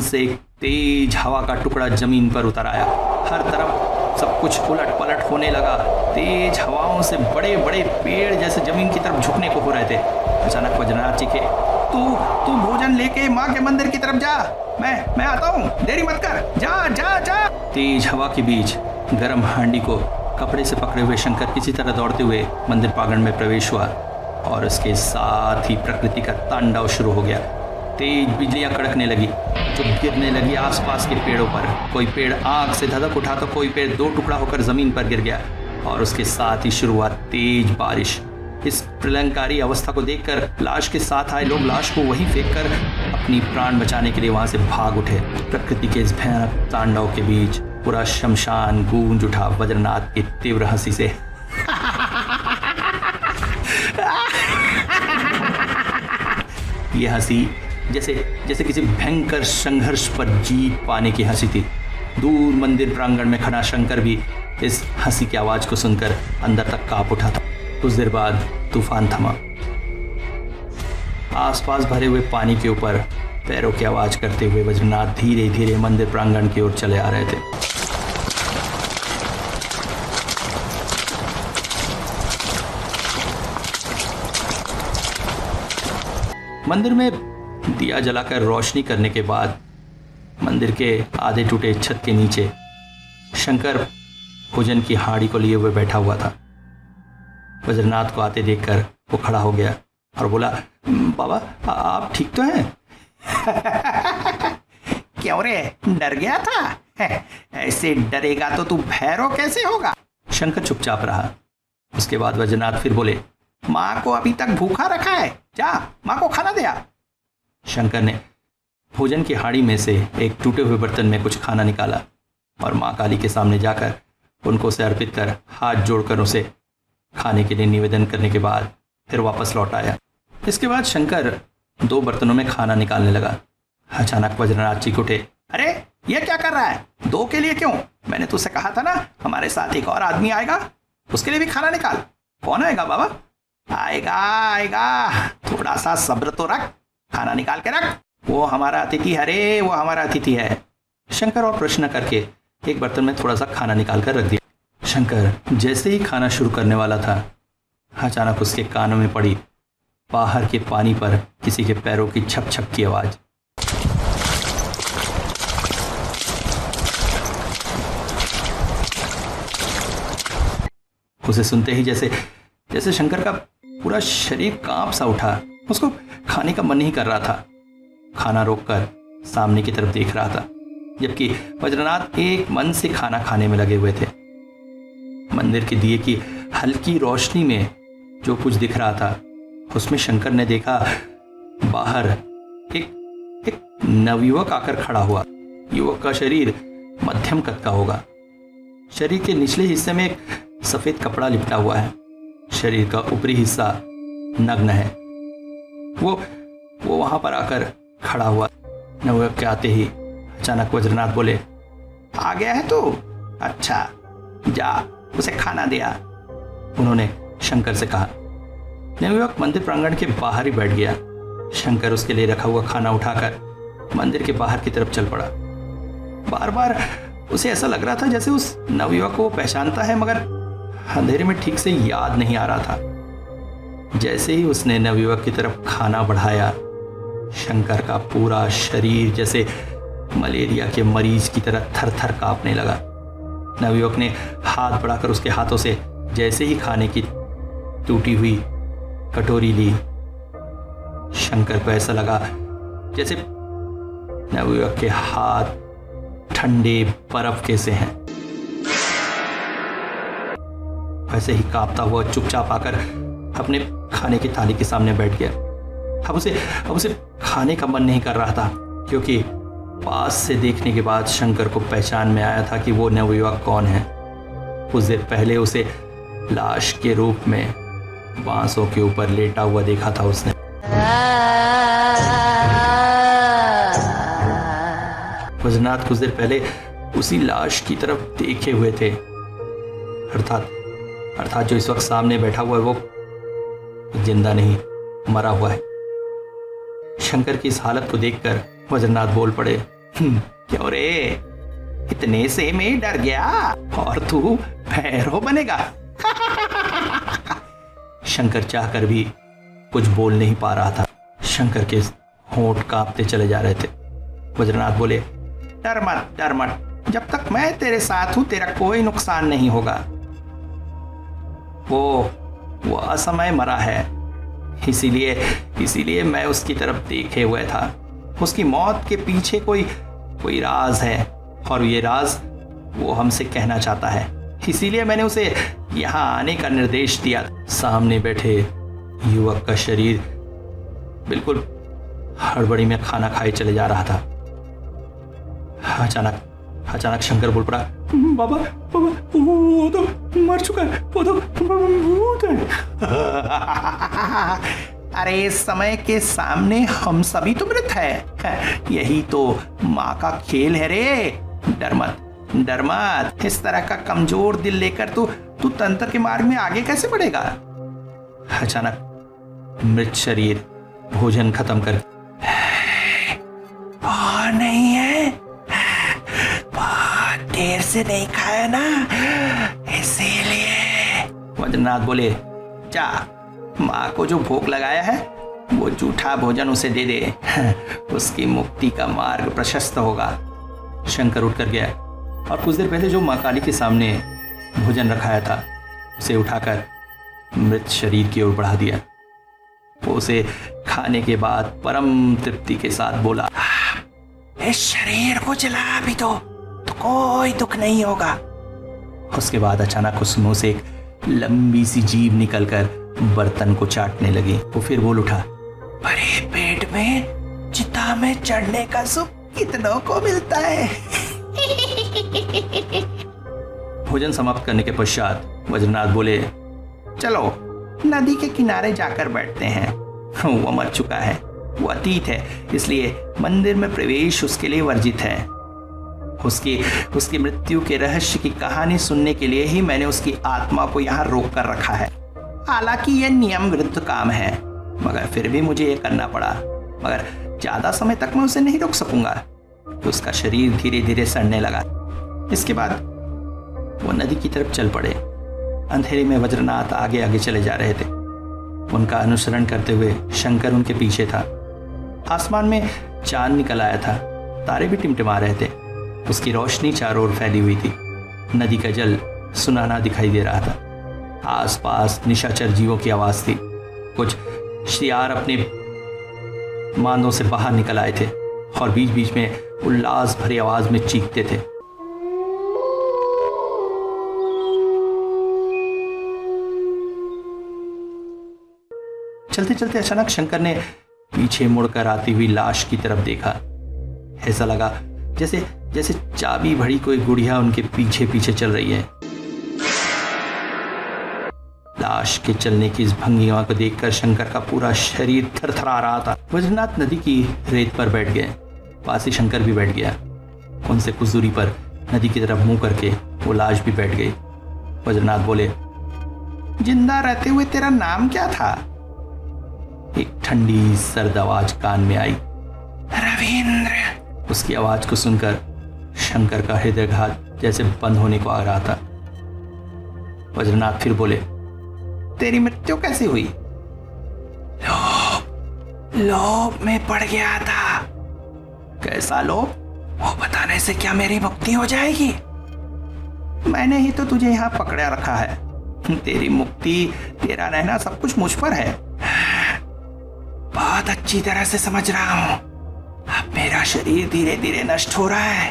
से एक तेज हवा का टुकड़ा जमीन पर उतर आया। हर तरफ सब कुछ उलट पलट होने लगा। तेज हवाओं से बड़े बड़े पेड़ जैसे जमीन की तरफ झुकने को हो रहे थे। अचानक वज्रनाथ चीखे, तू भोजन लेके माँ के मंदिर की तरफ जा, मैं आता हूँ, देरी मत कर, जा। तेज हवा के बीच गर्म हांडी को कपड़े से पकड़े हुए शंकर किसी तरह दौड़ते हुए मंदिर प्रांगण में प्रवेश हुआ और उसके साथ ही प्रकृति का तांडव शुरू हो गया। तेज बिजलियां कड़कने लगी जो गिरने लगी आसपास के पेड़ों पर। कोई पेड़ आग से धधक उठा तो कोई पेड़ दो टुकड़ा होकर जमीन पर गिर गया और उसके साथ ही शुरू हुआ तेज बारिश। इस प्रलंकारी अवस्था को देखकर लाश के साथ आए लोग लाश को वहीं फेंककर अपनी प्राण बचाने के लिए वहां से भाग उठे। प्रकृति के इस भयानक तांडव के बीच पूरा शमशान गूंज उठा वज्रनाथ की तीव्र हंसी से। यह हंसी जैसे किसी भयंकर संघर्ष पर जीत पाने की हंसी थी। दूर मंदिर प्रांगण में खड़ा शंकर भी इस हंसी की आवाज को सुनकर अंदर तक कांप उठा था। कुछ देर बाद तूफान थमा। आसपास भरे हुए पानी के ऊपर पैरों की आवाज करते हुए वज्रनाथ धीरे धीरे मंदिर प्रांगण की ओर चले आ रहे थे। मंदिर में दिया जलाकर रोशनी करने के बाद मंदिर के आधे टूटे छत के नीचे शंकर भोजन की हाड़ी को लिए हुए बैठा हुआ था। वज्रनाथ को आते देखकर वो खड़ा हो गया और बोला, बाबा आप ठीक तो हैं? क्यों रे, डर गया था? ऐसे डरेगा तो तू भैरव कैसे होगा? शंकर चुपचाप रहा। उसके बाद वज्रनाथ फिर बोले, माँ को अभी तक भूखा रखा है, जा माँ को खाना दे आ। शंकर ने भोजन की हाड़ी में से एक टूटे हुए बर्तन में कुछ खाना निकाला और माँ काली के सामने जाकर उनको उसे अर्पित कर हाथ जोड़कर उसे खाने के लिए निवेदन करने के बाद फिर वापस लौट आया। इसके बाद शंकर दो बर्तनों में खाना निकालने लगा। अचानक वज्रनाथ चीख उठे, अरे ये क्या कर रहा है? दो के लिए क्यों? मैंने तुझसे कहा था ना हमारे साथ एक और आदमी आएगा, उसके लिए भी खाना निकाल। कौन आएगा बाबा? आएगा, थोड़ा सा सब्र तो रख, खाना निकाल के रख। वो हमारा अतिथि है रे, वो हमारा अतिथि है। शंकर और प्रश्न करके एक बर्तन में थोड़ा सा खाना निकाल कर रख दिया। शंकर जैसे ही खाना शुरू करने वाला था, अचानक उसके कानों में पड़ी बाहर के पानी पर किसी के पैरों की छप छप की आवाज। उसे सुनते ही जैसे शंकर का पूरा शरीर कांप सा उठा। उसको खाने का मन नहीं कर रहा था। खाना रोककर सामने की तरफ देख रहा था, जबकि वज्रनाथ एक मन से खाना खाने में लगे हुए थे। मंदिर के दिए की हल्की रोशनी में जो कुछ दिख रहा था उसमें शंकर ने देखा बाहर एक नवयुवक आकर खड़ा हुआ। युवक का शरीर मध्यम कद का होगा। शरीर के निचले हिस्से में एक सफेद कपड़ा लिपटा हुआ है। शरीर का ऊपरी हिस्सा नग्न है। वो वहां पर आकर खड़ा हुआ। नवयुवक के आते ही अचानक वज्रनाथ बोले, आ गया है तू? अच्छा, जा उसे खाना दिया, उन्होंने शंकर से कहा। नवयुवक मंदिर प्रांगण के बाहर ही बैठ गया। शंकर उसके लिए रखा हुआ खाना उठाकर मंदिर के बाहर की तरफ चल पड़ा। बार बार उसे ऐसा लग रहा था जैसे उस नवयुवक को पहचानता है, मगर अंधेरे में ठीक से याद नहीं आ रहा था। जैसे ही उसने नवयुवक की तरफ खाना बढ़ाया, शंकर का पूरा शरीर जैसे मलेरिया के मरीज की तरह थर थर कांपने लगा। नवयुवक ने हाथ बढ़ाकर उसके हाथों से जैसे ही खाने की टूटी हुई कटोरी ली, शंकर को ऐसा लगा जैसे नवयुवक के हाथ ठंडे बर्फ के से हैं। वैसे ही कांपता हुआ चुपचाप आकर अपने खाने की थाली के सामने बैठ गया। अब उसे खाने का मन नहीं कर रहा था, क्योंकि पास से देखने के बाद शंकर को पहचान में आया था कि वो नवयुवक कौन है। कुछ देर पहले उसे लाश के रूप में बांसों के ऊपर लेटा हुआ देखा था उसने। वज्रनाथ कुछ देर पहले उसी लाश की तरफ देखे हुए थे। अर्थात जो इस वक्त सामने बैठा हुआ है वो जिंदा नहीं, मरा हुआ है। शंकर की इस हालत को देखकर वज्रनाथ बोल पड़े, क्यों रे, इतने से मैं डर गया और तू भैरव बनेगा? शंकर चाहकर भी कुछ बोल नहीं पा रहा था। शंकर के होंठ कांपते चले जा रहे थे। वज्रनाथ बोले, डर मत, जब तक मैं तेरे साथ हूं तेरा कोई नुकसान नहीं होगा। वो असमय मरा है, इसीलिए मैं उसकी तरफ देखे हुए था। उसकी मौत के पीछे कोई राज है, और ये राज वो हमसे कहना चाहता है। इसीलिए मैंने उसे यहाँ आने का निर्देश दिया। सामने बैठे युवक का शरीर बिल्कुल हड़बड़ी में खाना खाए चले जा रहा था। अचानक शंकर बोल पड़ा, बाबा वो तो मर चुका है, वो तो भूत है। अरे समय के सामने हम सभी तो मृत है, यही तो माँ का खेल है रे। डर मत, इस तरह का कमजोर दिल लेकर तू तंत्र के मार्ग में आगे कैसे बढ़ेगा? अचानक मृत शरीर भोजन खत्म कर, नहीं है, बहुत देर से नहीं खाया ना, इसीलिए। वज्रनाथ बोले, जा माँ को जो भोग लगाया है वो जूठा भोजन उसे दे दे, उसकी मुक्ति का मार्ग प्रशस्त होगा। शंकर उठकर गया और कुछ देर पहले जो माँ काली के सामने भोजन रखाया था उसे उठाकर मृत शरीर की ओर बढ़ा दिया। वो उसे खाने के बाद परम तृप्ति के साथ बोला, इस शरीर को जला भी दो तो कोई दुख नहीं होगा। उसके बाद अचानक उस मुंह से एक लंबी सी जीभ निकलकर बर्तन को चाटने लगी। वो फिर बोल उठा, भरे पेट में चिता में चढ़ने का सुख कितनों को मिलता है। भोजन समाप्त करने के पश्चात वज्रनाथ बोले, चलो नदी के किनारे जाकर बैठते हैं। वो मर चुका है, वो अतीत है, इसलिए मंदिर में प्रवेश उसके लिए वर्जित है। उसकी मृत्यु के रहस्य की कहानी सुनने के लिए ही मैंने उसकी आत्मा को यहाँ रोक कर रखा है। हालांकि यह नियम विरुद्ध काम है, मगर फिर भी मुझे यह करना पड़ा। मगर ज्यादा समय तक मैं उसे नहीं रोक सकूंगा। तो उसका शरीर धीरे धीरे सड़ने लगा। इसके बाद वो नदी की तरफ चल पड़े। अंधेरे में वज्रनाथ आगे आगे चले जा रहे थे। उनका अनुसरण करते हुए शंकर उनके पीछे था। आसमान में चांद निकल आया था, तारे भी टिमटिमा रहे थे। उसकी रोशनी चारों ओर फैली हुई थी। नदी का जल सुनहरा दिखाई दे रहा था। आसपास निशाचर जीवों की आवाज थी। कुछ शियार अपने मांदों से बाहर निकल आए थे और बीच बीच में उल्लास भरी आवाज में चीखते थे। चलते चलते अचानक शंकर ने पीछे मुड़कर आती हुई लाश की तरफ देखा। ऐसा लगा जैसे जैसे चाबी भरी कोई गुड़िया उनके पीछे पीछे चल रही है। लाश के चलने की इस भंगिमा को देखकर शंकर का पूरा शरीर थरथरा रहा था। वज्रनाथ नदी की रेत पर बैठ गए। पास ही शंकर भी बैठ गया। उनसे कुछ दूरी पर नदी की तरफ मुंह करके वो लाश भी बैठ गई। वज्रनाथ बोले, जिंदा रहते हुए तेरा नाम क्या था? एक ठंडी सर्द आवाज कान में आई, रविंद्र। उसकी आवाज को सुनकर शंकर का हृदयघात जैसे बंद होने को आ रहा था। वज्रनाथ फिर बोले, तेरी मृत्यु कैसे हुई? लोभ में पड़ गया था। कैसा लोभ? वो बताने से क्या मेरी मुक्ति हो जाएगी? मैंने ही तो तुझे यहाँ पकड़ा रखा है। तेरी मुक्ति, तेरा रहना सब कुछ मुझ पर है। बहुत अच्छी तरह से समझ रहा हूं। अब मेरा शरीर धीरे धीरे नष्ट हो रहा है।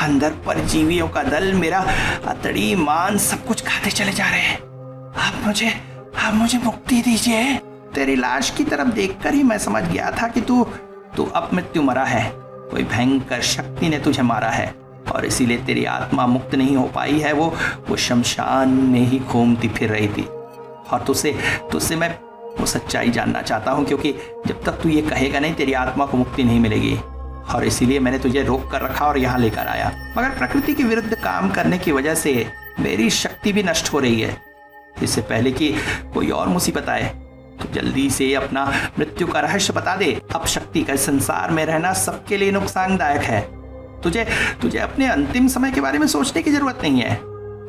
अंदर परजीवियों का दल मेरा अतड़ी मांस सब कुछ खाते चले जा रहे हैं। अब मुझे मुक्ति दीजिए। तेरी लाश की तरफ देखकर ही मैं समझ गया था कि तू अब मृत्यु मरा है। कोई भयंकर शक्ति ने तुझे मारा है और इसीलिए तेरी आत्मा मुक्त नहीं हो पाई है। वो शमशान में ही घूमती फिर रही थी। और तुझसे मैं वो सच्चाई जानना चाहता हूँ, क्योंकि जब तक तू ये कहेगा नहीं तेरी आत्मा को मुक्ति नहीं मिलेगी। और इसीलिए मैंने तुझे रोक कर रखा और यहाँ लेकर आया। मगर प्रकृति के विरुद्ध काम करने की वजह से मेरी शक्ति भी नष्ट हो रही है। इससे पहले कि कोई और मुसीबत आए तो जल्दी से अपना मृत्यु का रहस्य बता दे। अब शक्ति का संसार में रहना सबके लिए नुकसानदायक है। तुझे अपने अंतिम समय के बारे में सोचने की जरूरत नहीं है।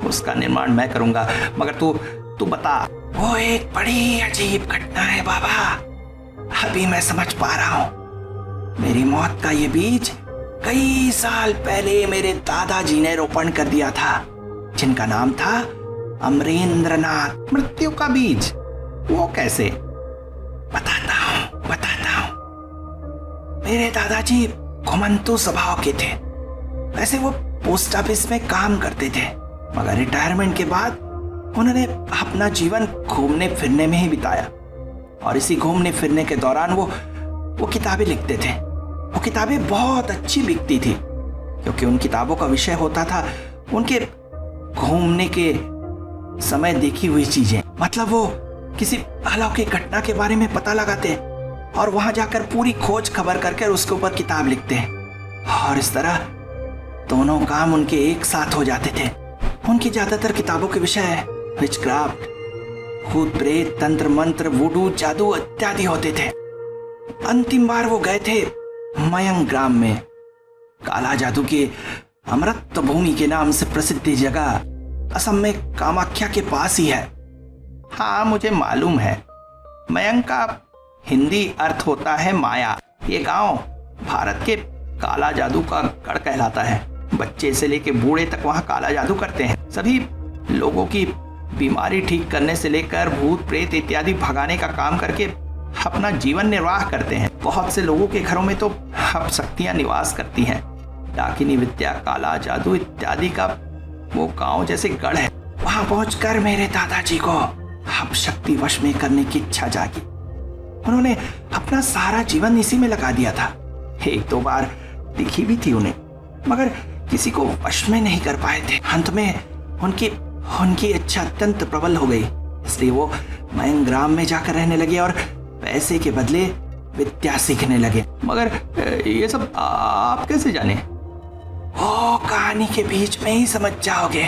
उसका निर्माण मैं करूंगा। मगर तू बता। वो एक बड़ी अजीब घटना है बाबा। अभी मैं समझ पा रहा हूं। मेरी मौत का ये बीज कई साल पहले मेरे दादाजी ने रोपण कर दिया था, जिनका नाम था अमरेंद्रनाथ। मृत्यु का बीज? वो कैसे? बताता हूं। मेरे दादाजी घुमंतु स्वभाव के थे। वैसे वो पोस्ट ऑफिस में काम करते थे, मगर रिटायरमेंट के बाद उन्होंने अपना जीवन घूमने फिरने में ही बिताया। और इसी घूमने फिरने के दौरान वो किताबें लिखते थे। वो किताबें बहुत अच्छी बिकती थी, क्योंकि उन किताबों का विषय होता था उनके घूमने के समय देखी हुई चीजें। मतलब वो किसी अलौकिक घटना के बारे में पता लगाते और वहां जाकर पूरी खोज खबर करके उसके ऊपर किताब लिखते हैं। और इस तरह दोनों काम उनके एक साथ हो जाते थे। उनकी ज्यादातर किताबों के विषय विचक्राफ्ट, भूत प्रेत, तंत्र मंत्र, वुडू, जादू इत्यादि होते थे। अंतिम बार वो गए थे मयंक ग्राम में। काला जादू के अमृत भूमि के नाम से प्रसिद्ध जगह असम में कामाख्या के पास ही है। हाँ, मुझे मालूम है। मयंक का हिंदी अर्थ होता है माया। ये गांव भारत के काला जादू का गढ़ कहलाता है। बच्चे से लेकर बूढ़े तक वहाँ काला जादू करते हैं। सभी लोगों की बीमारी ठीक करने से लेकर भूत प्रेत इत्यादि भगाने का काम करके अपना जीवन निर्वाह करते हैं। बहुत से लोगों के घरों में तो अब शक्तियां निवास करती हैं। डाकिनी विद्या, काला जादू इत्यादि का वो गांव जैसे गढ़ है। वहां पहुंचकर मेरे दादाजी को अब शक्ति वश में करने की इच्छा जागी। उन्होंने अपना सारा जीवन इसी में लगा दिया था। एक दो बार दिखी भी थी उन्हें, मगर किसी को वश में नहीं कर पाए थे। अंत में उनकी इच्छा अत्यंत प्रबल हो गई, इसलिए वो मयंक ग्राम में जाकर रहने लगे और पैसे के बदले विद्या सीखने लगे। मगर ये सब आप कैसे जाने? ओ, कहानी के बीच में ही समझ जाओगे।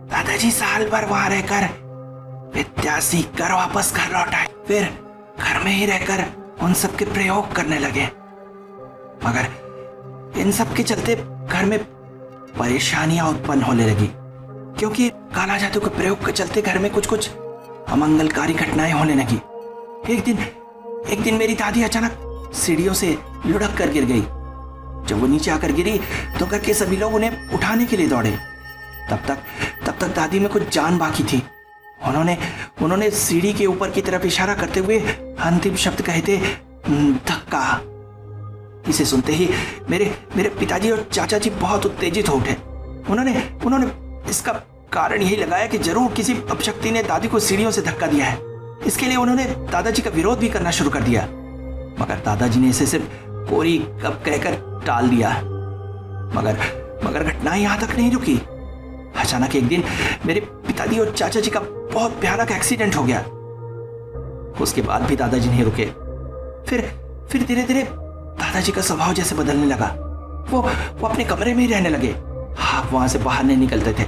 दादाजी साल भर वहां रहकर विद्या सीख कर वापस घर लौट आए। फिर घर में ही रहकर उन सब के प्रयोग करने लगे। मगर इन सब के चलते घर में परेशानियां उत्पन्न होने लगी, क्योंकि काला जादू के प्रयोग के चलते घर में कुछ अमंगलकारी घटनाएं होने लगी। एक दिन मेरी दादी अचानक सीढ़ियों से लुढ़क कर गिर गई। जब वो नीचे आकर गिरी तो घर के सभी लोग उन्हें उठाने के लिए दौड़े। तब तक दादी में कुछ जान बाकी थी। उन्होंने सीढ़ी के ऊपर की तरफ इशारा करते हुए अंतिम शब्द कहे थे, धक्का। इसे सुनते ही मेरे पिताजी और चाचा जी बहुत उत्तेजित हो उठे। उन्होंने इसका कारण यही लगाया कि जरूर किसी अपशक्ति ने दादी को सीढ़ियों से धक्का दिया है। इसके लिए उन्होंने दादाजी का विरोध भी करना शुरू कर दिया, मगर दादाजी ने इसे सिर्फ कोरी कब कहकर टाल दिया। मगर घटना यहां तक नहीं रुकी। अचानक एक दिन मेरे पिताजी और चाचा जी का बहुत भयानक एक्सीडेंट हो गया। उसके बाद भी दादाजी नहीं रुके। फिर धीरे धीरे दादाजी का स्वभाव जैसे बदलने लगा। वो अपने कमरे में ही रहने लगे। हाँ, वहां से बाहर नहीं निकलते थे।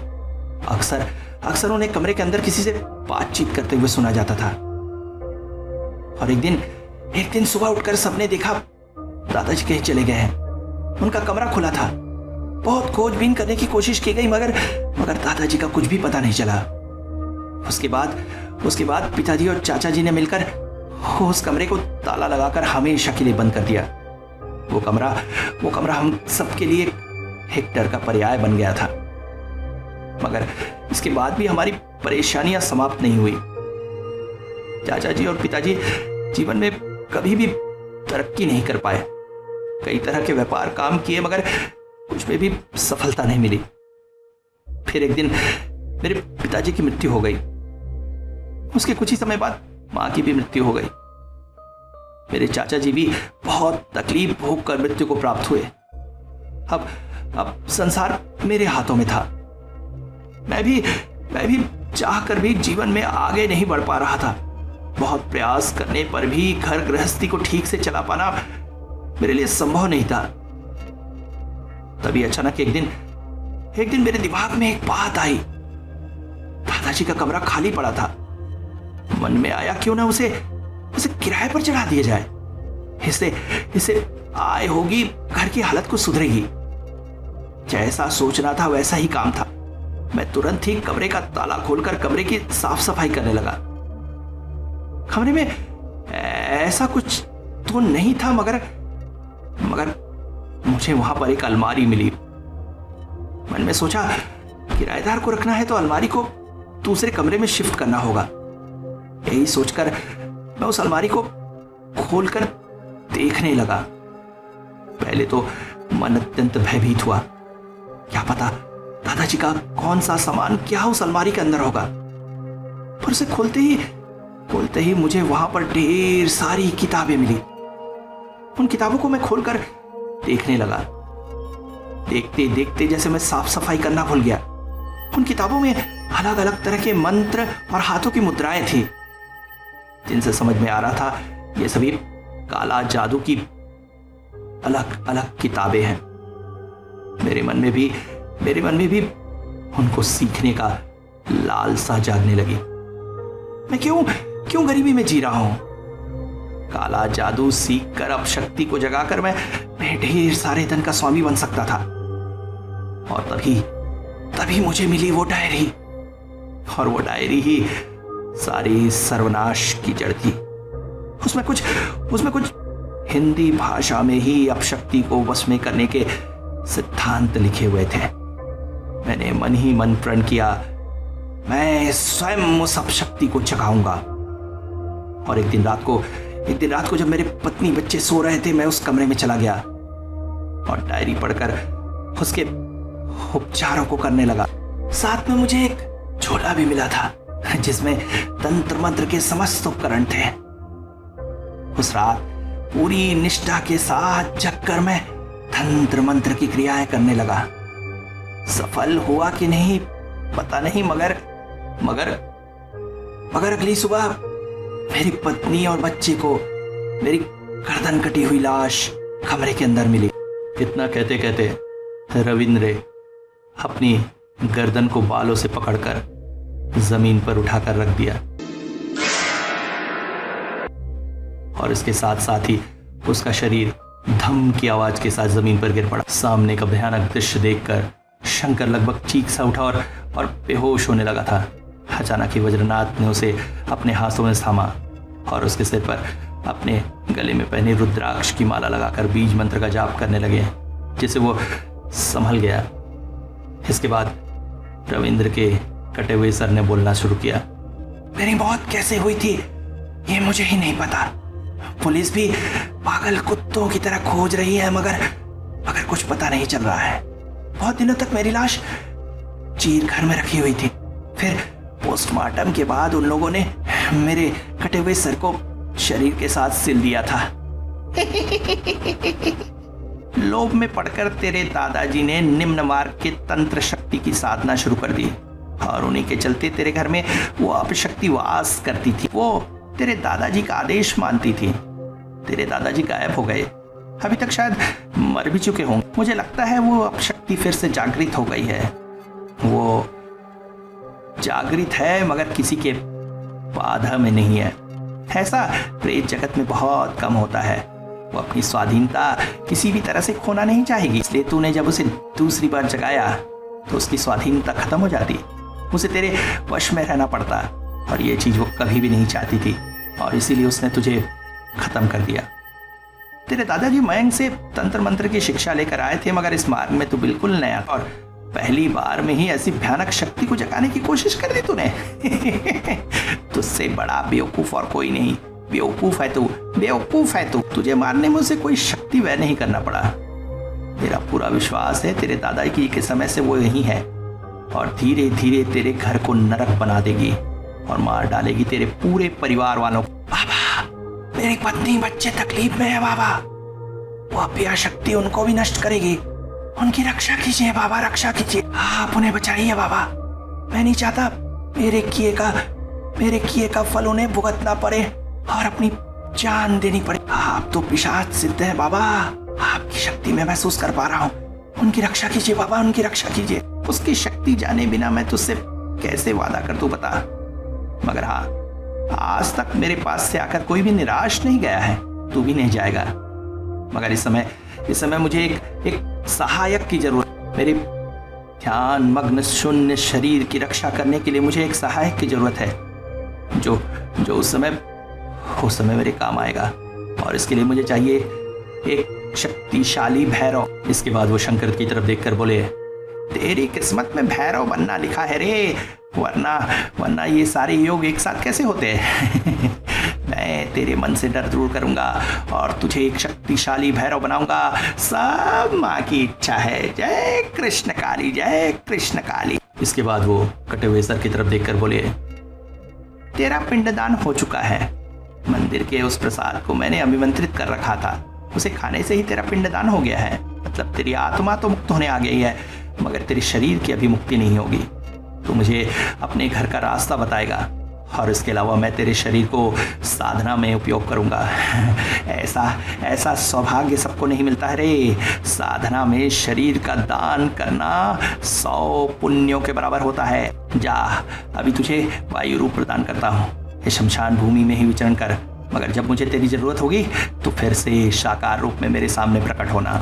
अक्सर उन्हें कमरे के अंदर किसी से बातचीत करते हुए सुना जाता था। और एक दिन सुबह उठकर सबने देखा दादाजी कहीं चले गए हैं। उनका कमरा खुला था। बहुत खोजबीन करने की कोशिश की गई, मगर दादाजी का कुछ भी पता नहीं चला। उसके बाद पिताजी और चाचा जी ने मिलकर उस कमरे को ताला लगाकर हमेशा के लिए बंद कर दिया। वो कमरा हम सबके लिए एक डर का पर्याय बन गया था। मगर इसके बाद भी हमारी परेशानियां समाप्त नहीं हुई। चाचा जी और पिताजी जीवन में कभी भी तरक्की नहीं कर पाए। कई तरह के व्यापार काम किए, मगर कुछ में भी सफलता नहीं मिली। फिर एक दिन मेरे पिताजी की मृत्यु हो गई। उसके कुछ ही समय बाद मां की भी मृत्यु हो गई। मेरे चाचा जी भी बहुत तकलीफ भोगकर मृत्यु को प्राप्त हुए। अब संसार मेरे हाथों में था। मैं भी चाहकर भी जीवन में आगे नहीं बढ़ पा रहा था। बहुत प्रयास करने पर भी घर गृहस्थी को ठीक से चला पाना मेरे लिए संभव नहीं था। तभी अचानक एक दिन मेरे दिमाग में एक बात आई। दादाजी का कमरा खाली पड़ा था। मन में आया क्यों ना उसे किराए पर चढ़ा दिया जाए। इससे आय होगी, घर की हालत को सुधरेगी। जैसा सोचना था वैसा ही काम था। मैं तुरंत ही कमरे का ताला खोलकर कमरे की साफ सफाई करने लगा। कमरे में ऐसा कुछ तो नहीं था, मगर मुझे वहां पर एक अलमारी मिली। मन में सोचा, किराएदार को रखना है तो अलमारी को दूसरे कमरे में शिफ्ट करना होगा। यही सोचकर मैं उस अलमारी को खोलकर देखने लगा। पहले तो मन अत्यंत भयभीत हुआ। क्या पता दादाजी का कौन सा सामान क्या उस अलमारी के अंदर होगा। पर उसे खोलते ही मुझे वहां पर ढेर सारी किताबें मिली। उन किताबों को मैं खोलकर देखने लगा। देखते देखते जैसे मैं साफ सफाई करना भूल गया। उन किताबों में अलग अलग तरह के मंत्र और हाथों की मुद्राएं थी, जिनसे समझ में आ रहा था ये सभी काला जादू की अलग अलग किताबें हैं। मेरे मन में भी उनको सीखने का लालसा जागने लगी। मैं क्यों गरीबी में जी रहा हूं? काला जादू सीखकर अब शक्ति को जगाकर मैं ढेर सारे धन का स्वामी बन सकता था। और तभी मुझे मिली वो डायरी, और वो डायरी ही सारी सर्वनाश की जड़ थी। उसमें कुछ हिंदी भाषा में ही अपशक्ति को वश में करने के सिद्धांत लिखे हुए थे। मैंने मन ही मन प्रण किया, मैं स्वयं उस अपशक्ति को जगाऊंगा। और एक दिन रात को जब मेरे पत्नी बच्चे सो रहे थे, मैं उस कमरे में चला गया और डायरी पढ़कर उसके उपचारों को करने लगा। साथ में मुझे एक झोला भी मिला था, जिसमें तंत्र मंत्र के समस्त उपकरण थे। उस रात पूरी निष्ठा के साथ जगकर मैं तंत्र मंत्र की क्रियाएं करने लगा। सफल हुआ कि नहीं पता नहीं, मगर अगली सुबह मेरी पत्नी और बच्चे को मेरी गर्दन कटी हुई लाश कमरे के अंदर मिली। इतना कहते कहते रविंद्र अपनी गर्दन को बालों से पकड़कर जमीन पर उठाकर रख दिया, और इसके साथ साथ ही उसका शरीर धम की आवाज के साथ जमीन पर गिर पड़ा। सामने का भयानक दृश्य देखकर शंकर लगभग चीख सा उठा और बेहोश होने लगा था। अचानक ही वज्रनाथ ने उसे अपने हाथों में थामा और उसके सिर पर अपने गले में पहने रुद्राक्ष की माला लगाकर बीज मंत्र का जाप करने लगे, जिसे वो संभल गया। इसके बाद रविंद्र के कटे हुए सर ने बोलना शुरू किया, मेरी मौत कैसे हुई थी ये मुझे ही नहीं पता। पुलिस भी पागल कुत्तों की तरह खोज रही है, मगर कुछ पता नहीं चल रहा है। बहुत दिनों तक मेरी लाश चीर घर में रखी हुई थी। फिर पोस्टमार्टम के बाद उन लोगों ने मेरे कटे हुए सर को शरीर के साथ सिल दिया था। लोभ में पड़कर तेरे दादाजी ने निम्न मार्ग के तंत्र शक्ति की साधना शुरू कर दी और उन्हीं के चलते तेरे घर में वो अपशक्ति वास करती थी। वो तेरे दादाजी का आदेश मानती थी। तेरे दादाजी गायब हो गए, अभी तक शायद मर भी चुके हों। मुझे लगता है वो अपशक्ति फिर से जागृत हो गई है। वो जागृत है मगर किसी के बाधा में नहीं है। ऐसा प्रेत जगत में बहुत कम होता है। वो अपनी स्वाधीनता किसी भी तरह से खोना नहीं चाहेगी, इसलिए तूने जब उसे दूसरी बार जगाया तो उसकी स्वाधीनता खत्म हो जाती, उसे तेरे वश में रहना पड़ता, और ये चीज वो कभी भी नहीं चाहती थी और इसीलिए उसने तुझे खत्म कर दिया। तेरे दादाजी मयंक से तंत्र मंत्र की शिक्षा लेकर आए थे, मगर इस मार्ग में तू बिल्कुल नया और पहली बार में ही ऐसी भयानक शक्ति को जगाने की कोशिश कर दी तूने। तुझसे बड़ा बेवकूफ और कोई नहीं। बेवकूफ है तू, बेवकूफ है तू। तुझे मारने में उसे कोई शक्ति व्यय नहीं करना पड़ा। तेरा पूरा विश्वास है तेरे दादाजी के समय से वो यही है और धीरे धीरे तेरे घर को नरक बना देगी और मार डालेगी तेरे पूरे परिवार वालों को। बाबा, मेरी पत्नी बच्चे तकलीफ में है बाबा। वो अप्रिया शक्ति उनको भी नष्ट करेगी। उनकी रक्षा कीजिए बाबा, रक्षा कीजिए। आप उन्हें बचाइए बाबा। मैं नहीं चाहता मेरे किए का फल उन्हें भुगतना पड़े और अपनी जान देनी पड़े। आप तो पिशाच सिद्ध है बाबा, आपकी शक्ति मैं महसूस कर पा रहा हूँ। उनकी रक्षा कीजिए बाबा, उनकी रक्षा कीजिए। उसकी शक्ति जाने बिना मैं तुझसे कैसे वादा कर दूं बता। मगर हाँ, आज तक मेरे पास से आकर कोई भी निराश नहीं गया है, तू भी नहीं जाएगा। मगर इस समय मुझे एक सहायक की जरूरत। मेरे ध्यान मग्न शून्य शरीर की रक्षा करने के लिए मुझे एक सहायक की जरूरत है जो उस समय मेरे काम आएगा, और इसके लिए मुझे चाहिए एक शक्तिशाली भैरव। इसके बाद वो शंकर की तरफ देखकर बोले, तेरी किस्मत में भैरव बनना लिखा है रे, वरना ये सारे योग एक साथ कैसे होते हैं। मैं तेरे मन से डर दूर करूंगा और तुझे एक शक्तिशाली भैरव बनाऊंगा। सब माँ की इच्छा है। जय कृष्ण काली, जय कृष्ण काली। इसके बाद वो कटे हुए सर की तरफ देखकर बोले, तेरा पिंडदान हो चुका है। मंदिर के उस प्रसाद को मैंने अभिमंत्रित कर रखा था, उसे खाने से ही तेरा पिंडदान हो गया है। मतलब तेरी आत्मा तो मुक्त होने आ गई है, मगर तेरे शरीर की अभी मुक्ति नहीं होगी। तो मुझे अपने घर का रास्ता बताएगा और इसके अलावा मैं तेरे शरीर को साधना में उपयोग करूंगा। ऐसा सौभाग्य सबको नहीं मिलता है रे। साधना में शरीर का दान करना 100 पुण्यों के बराबर होता है। जा, अभी तुझे वायु रूप प्रदान करता हूँ। ये शमशान भूमि में ही विचरण कर, मगर जब मुझे तेरी जरूरत होगी तो फिर से साकार रूप में मेरे सामने प्रकट होना।